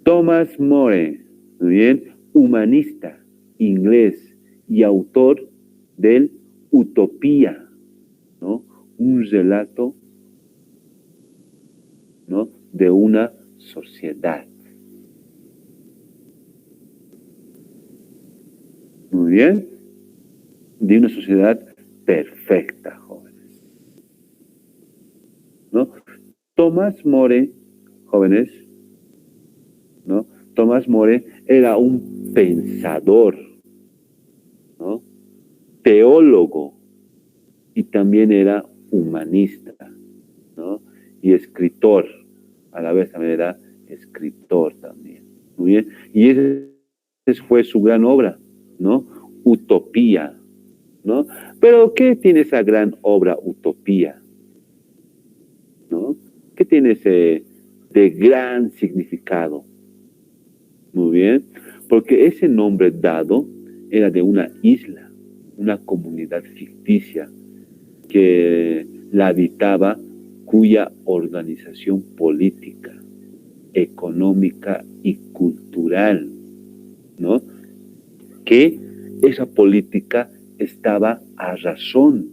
Thomas More, muy bien, humanista inglés y autor del Utopía, ¿no? Un relato, ¿no? De una sociedad. Muy bien, de una sociedad perfecta, jóvenes, ¿no? Thomas More, jóvenes, ¿no? Thomas More era un pensador, ¿no? Teólogo y también era humanista, ¿no? Y escritor, a la vez también era escritor también. Muy bien, y esa fue su gran obra, ¿no? Utopía, ¿no? Pero ¿qué tiene esa gran obra Utopía? ¿No? ¿Qué tiene ese de gran significado? Muy bien, porque ese nombre dado era de una isla, una comunidad ficticia que la habitaba, cuya organización política, económica y cultural, ¿no? Que esa política estaba a razón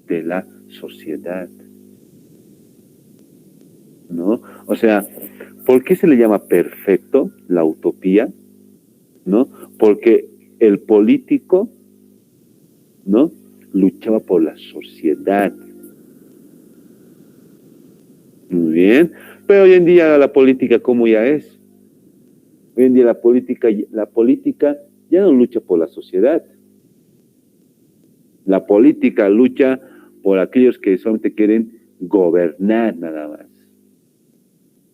de la sociedad, ¿no? O sea, ¿por qué se le llama perfecto la utopía? ¿No? Porque el político, ¿no? Luchaba por la sociedad. Muy bien. Pero hoy en día la política, ¿cómo ya es? Hoy en día la política ya no lucha por la sociedad. La política lucha por aquellos que solamente quieren gobernar nada más,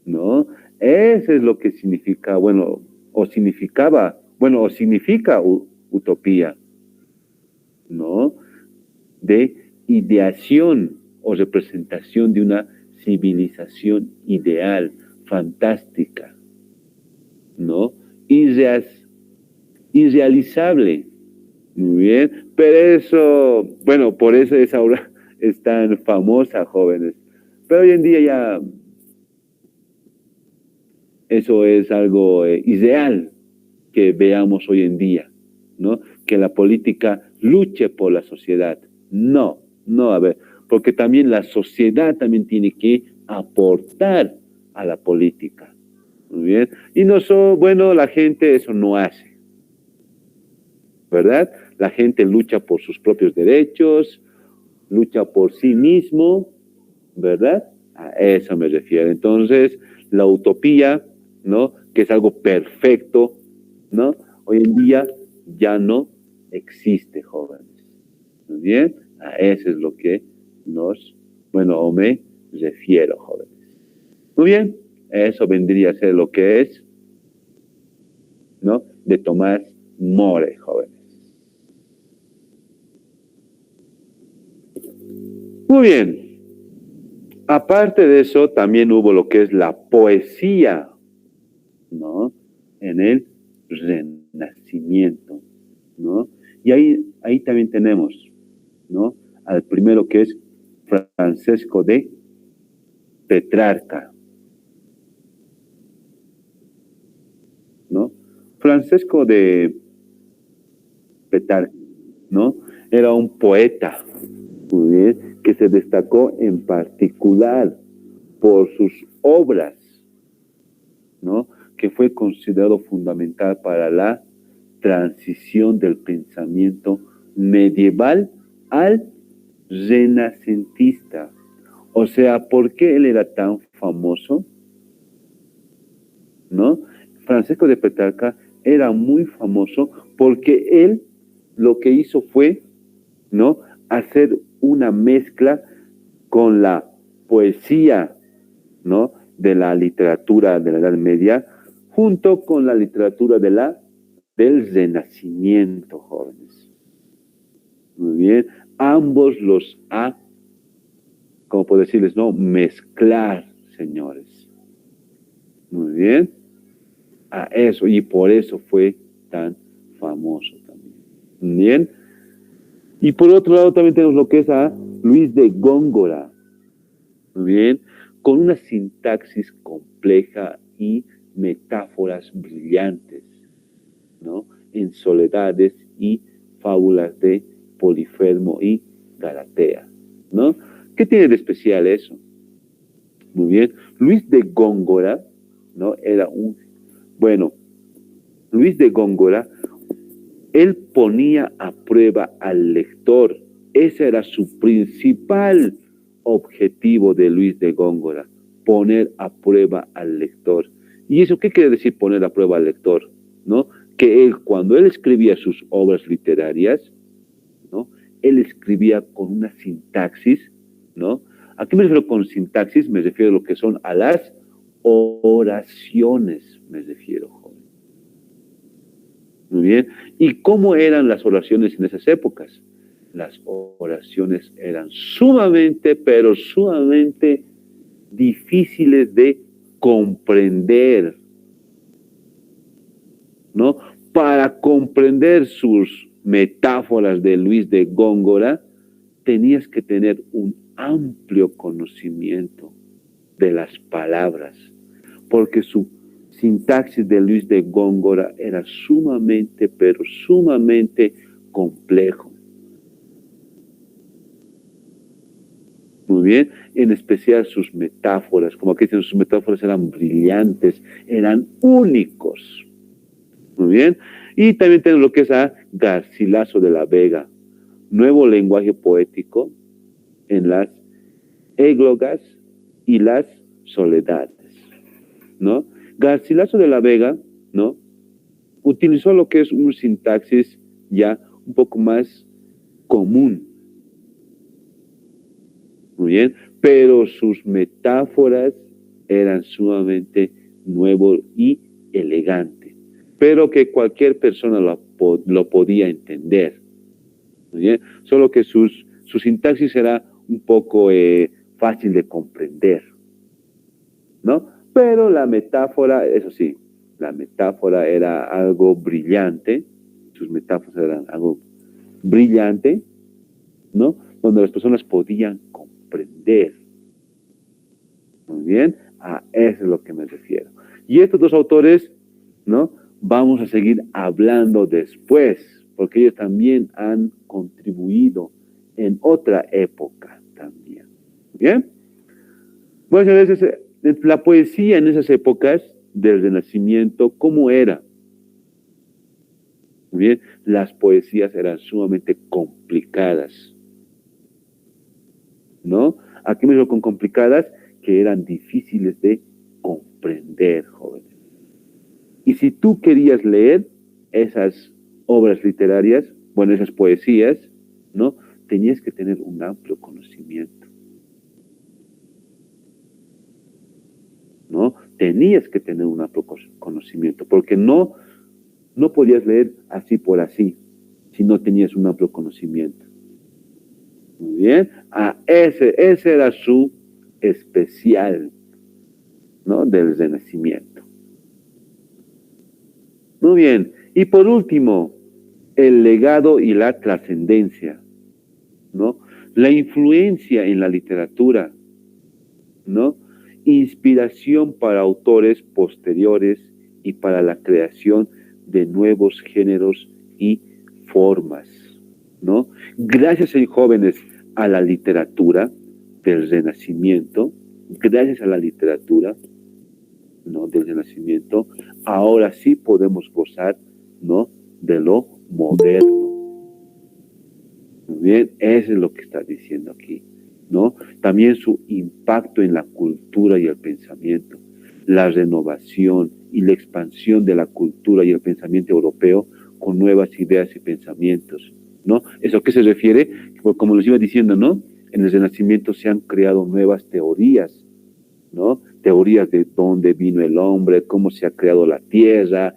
¿no? Eso es lo que significa, bueno, o significaba, bueno, o significa utopía, ¿no? De ideación o representación de una civilización ideal, fantástica, ¿no? Irrealizable. Muy bien, pero eso, bueno, por eso esa obra es tan famosa, jóvenes. Pero hoy en día ya eso es algo irreal que veamos hoy en día, ¿no? Que la política luche por la sociedad. No, no, a ver, porque también la sociedad también tiene que aportar a la política. Muy bien. Y no bueno, la gente eso no hace, ¿verdad? La gente lucha por sus propios derechos, lucha por sí mismo, ¿verdad? A eso me refiero. Entonces, la utopía, ¿no? Que es algo perfecto, ¿no? Hoy en día ya no existe, jóvenes. Muy bien, a eso es lo que o me refiero, jóvenes. Muy bien, eso vendría a ser lo que es, ¿no? De Tomás More, jóvenes. Muy bien. Aparte de eso, también hubo lo que es la poesía, ¿no? En el Renacimiento, ¿no? Y ahí también tenemos, ¿no? Al primero que es Francesco de Petrarca, ¿no? Francesco de Petrarca, ¿no? Era un poeta, muy bien, que se destacó en particular por sus obras, ¿no? Que fue considerado fundamental para la transición del pensamiento medieval al renacentista. O sea, ¿por qué él era tan famoso? ¿No? Francesco de Petrarca era muy famoso porque él lo que hizo fue, ¿no? Hacer una mezcla con la poesía, ¿no? De la literatura de la Edad Media, junto con la literatura del Renacimiento, jóvenes. Muy bien. Ambos los como puedo decirles, ¿no? Mezclar, señores. Muy bien. A eso, y por eso fue tan famoso también. Bien. Y por otro lado también tenemos lo que es a Luis de Góngora. Muy bien. Con una sintaxis compleja y metáforas brillantes, ¿no? En soledades y fábulas de Polifemo y Galatea, ¿no? ¿Qué tiene de especial eso? Muy bien. Luis de Góngora, ¿no? Luis de Góngora, él ponía a prueba al lector. Ese era su principal objetivo de Luis de Góngora, poner a prueba al lector. ¿Y eso qué quiere decir poner a prueba al lector? ¿No? Que él, cuando él escribía sus obras literarias, ¿no? Él escribía con una sintaxis, ¿no? ¿A qué me refiero con sintaxis? Me refiero a lo que son a las oraciones, me refiero, joven. Muy bien. ¿Y cómo eran las oraciones en esas épocas? Las oraciones eran sumamente, pero sumamente difíciles de comprender, ¿no? Para comprender sus metáforas de Luis de Góngora, tenías que tener un amplio conocimiento de las palabras, porque su sintaxis de Luis de Góngora era sumamente, pero sumamente complejo. Muy bien, en especial sus metáforas, como aquí dicen, sus metáforas eran brillantes, eran únicos. Muy bien, y también tenemos lo que es a Garcilaso de la Vega, nuevo lenguaje poético en las églogas y las soledades, ¿no? Garcilaso de la Vega, ¿no? Utilizó lo que es un sintaxis ya un poco más común, muy bien, pero sus metáforas eran sumamente nuevos y elegantes, pero que cualquier persona lo podía entender, muy bien, solo que su sintaxis era un poco fácil de comprender, ¿no? Pero la metáfora, eso sí, la metáfora era algo brillante, sus metáforas eran algo brillante, ¿no? Donde las personas podían comprender. Muy bien, a eso es lo que me refiero. Y estos dos autores, ¿no? Vamos a seguir hablando después, porque ellos también han contribuido en otra época también. ¿Bien? Bueno, señores, la poesía en esas épocas del Renacimiento, ¿cómo era? Muy bien, las poesías eran sumamente complicadas, ¿no? ¿A qué me refiero con complicadas? Que eran difíciles de comprender, jóvenes. Y si tú querías leer esas obras literarias, bueno, esas poesías, ¿no? Tenías que tener un amplio conocimiento, ¿no? Tenías que tener un amplio conocimiento, porque no podías leer así por así, si no tenías un amplio conocimiento. Muy bien, ese era su especial, ¿no? Del Renacimiento. Muy bien, y por último, el legado y la trascendencia, ¿no? La influencia en la literatura, ¿no? Inspiración para autores posteriores y para la creación de nuevos géneros y formas, ¿no? Gracias, jóvenes, a la literatura del Renacimiento, gracias a la literatura, ¿no? Del Renacimiento, ahora sí podemos gozar, ¿no? De lo moderno. Muy bien, eso es lo que está diciendo aquí, ¿no? También su impacto en la cultura y el pensamiento, la renovación y la expansión de la cultura y el pensamiento europeo con nuevas ideas y pensamientos, ¿no? ¿Eso a qué se refiere? Como les iba diciendo, ¿no? En el Renacimiento se han creado nuevas teorías, ¿no? Teorías de dónde vino el hombre, cómo se ha creado la tierra,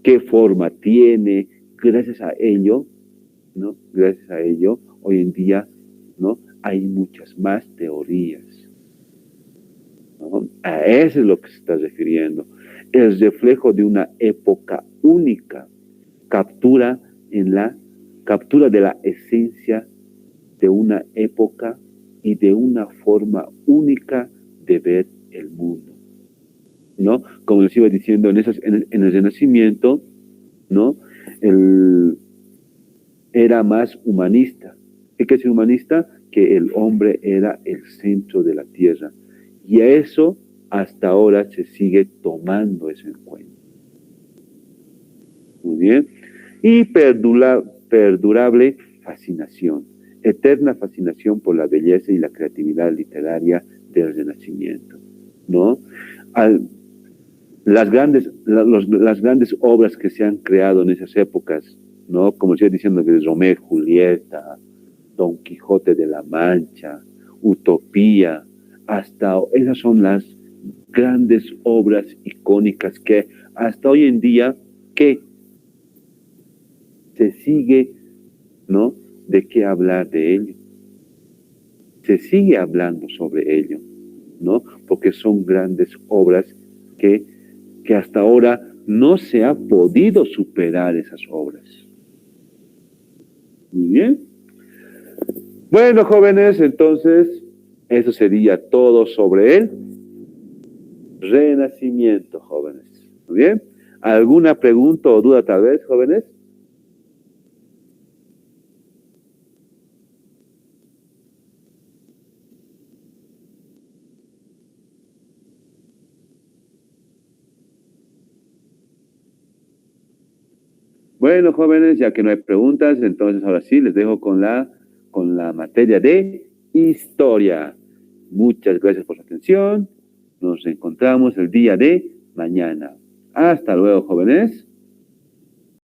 qué forma tiene. Gracias a ello, ¿no? Gracias a ello, hoy en día, ¿no? Hay muchas más teorías, ¿no? A eso es lo que se está refiriendo. El reflejo de una época única, captura captura de la esencia de una época y de una forma única de ver el mundo, ¿no? Como les iba diciendo, en el Renacimiento, ¿no? Era más humanista. ¿Qué quiere decir humanista? Que el hombre era el centro de la tierra. Y a eso hasta ahora se sigue tomando eso en cuenta. Muy bien. Y perdurable fascinación. Eterna fascinación por la belleza y la creatividad literaria del Renacimiento, ¿no? Las grandes obras que se han creado en esas épocas, ¿no? Como estoy diciendo, que Romeo y Julieta, Don Quijote de la Mancha, Utopía, hasta esas son las grandes obras icónicas que hasta hoy en día que se sigue, ¿no? De qué hablar de ello. Se sigue hablando sobre ello, ¿no? Porque son grandes obras que hasta ahora no se ha podido superar esas obras. Muy bien. Bueno, jóvenes, entonces, eso sería todo sobre el Renacimiento, jóvenes. Muy bien. ¿Alguna pregunta o duda tal vez, jóvenes? Bueno, jóvenes, ya que no hay preguntas, entonces ahora sí les dejo con la materia de historia. Muchas gracias por su atención. Nos encontramos el día de mañana. Hasta luego, jóvenes.